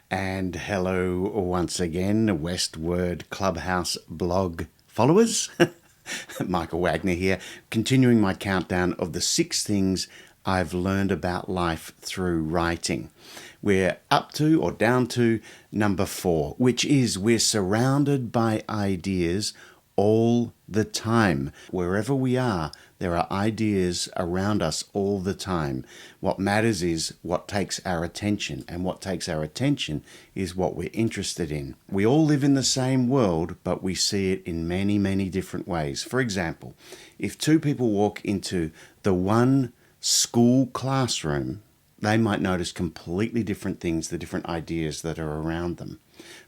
And hello once again, Westwords Clubhouse blog followers. Michael Wagner here, continuing my countdown of the 6 things I've learned about life through writing. We're up to or down to number 4, which is we're surrounded by ideas all the time. Wherever we are, there are ideas around us all the time. What matters is what takes our attention, and what takes our attention is what we're interested in. We all live in the same world, but we see it in many, many different ways. For example, if 2 people walk into the one school classroom, they might notice completely different things, the different ideas that are around them.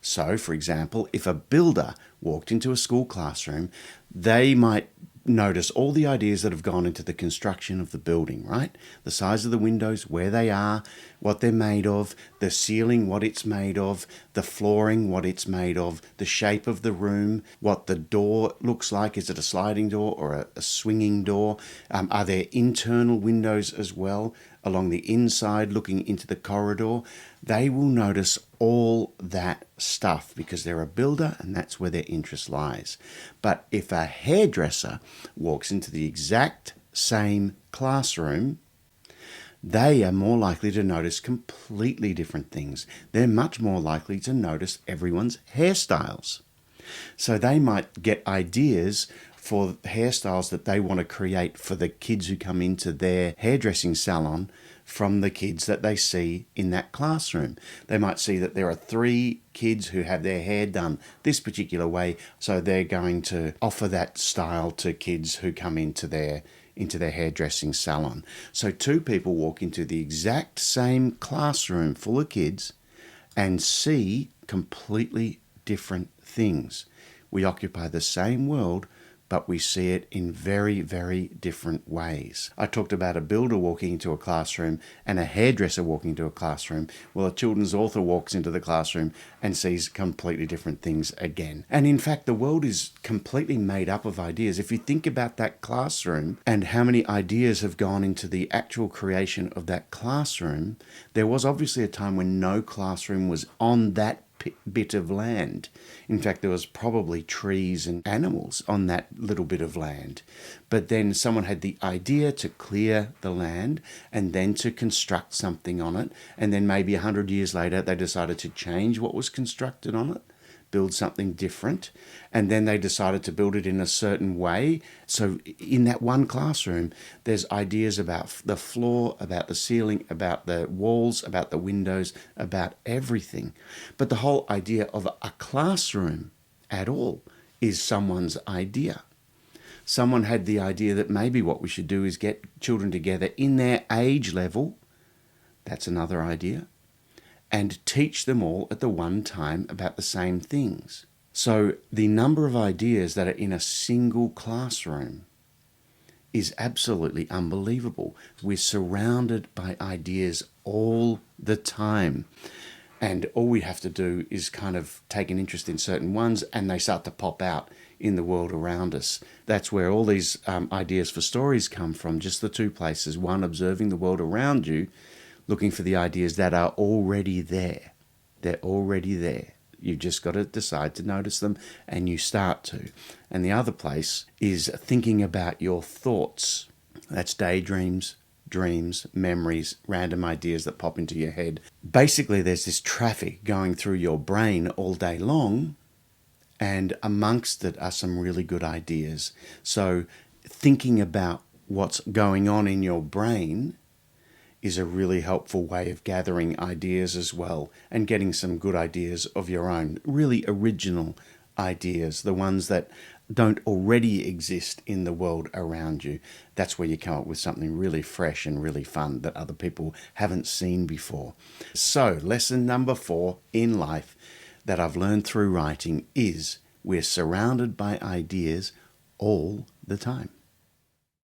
So, for example, if a builder walked into a school classroom, they might notice all the ideas that have gone into the construction of the building, right? The size of the windows, where they are, what they're made of, the ceiling, what it's made of, the flooring, what it's made of, the shape of the room, what the door looks like. Is it a sliding door or a swinging door? Are there internal windows as well along the inside looking into the corridor? They will notice all that stuff because they're a builder and that's where their interest lies. But if a hairdresser walks into the exact same classroom, they are more likely to notice completely different things. They're much more likely to notice everyone's hairstyles. So they might get ideas for hairstyles that they want to create for the kids who come into their hairdressing salon from the kids that they see in that classroom. They might see that there are 3 kids who have their hair done this particular way, so they're going to offer that style to kids who come into their hairdressing salon. So 2 people walk into the exact same classroom full of kids and see completely different things. We occupy the same world, but we see it in very, very different ways. I talked about a builder walking into a classroom and a hairdresser walking into a classroom. Well, a children's author walks into the classroom and sees completely different things again. And in fact, the world is completely made up of ideas. If you think about that classroom and how many ideas have gone into the actual creation of that classroom, there was obviously a time when no classroom was on that bit of land. In fact, there was probably trees and animals on that little bit of land. But then someone had the idea to clear the land and then to construct something on it. And then maybe 100 years later, they decided to change what was constructed on it, build something different, and then they decided to build it in a certain way. So in that one classroom, there's ideas about the floor, about the ceiling, about the walls, about the windows, about everything. But the whole idea of a classroom at all is someone's idea. Someone had the idea that maybe what we should do is get children together in their age level. That's another idea. And teach them all at the one time about the same things. So the number of ideas that are in a single classroom is absolutely unbelievable. We're surrounded by ideas all the time. And all we have to do is kind of take an interest in certain ones and they start to pop out in the world around us. That's where all these ideas for stories come from, just the 2 places. One, observing the world around you, looking for the ideas that are already there. They're already there. You've just got to decide to notice them, and you start to. And the other place is thinking about your thoughts. That's daydreams, dreams, memories, random ideas that pop into your head. Basically, there's this traffic going through your brain all day long, and amongst it are some really good ideas. So thinking about what's going on in your brain is a really helpful way of gathering ideas as well and getting some good ideas of your own, really original ideas, the ones that don't already exist in the world around you. That's where you come up with something really fresh and really fun that other people haven't seen before. So, lesson number 4 in life that I've learned through writing is we're surrounded by ideas all the time.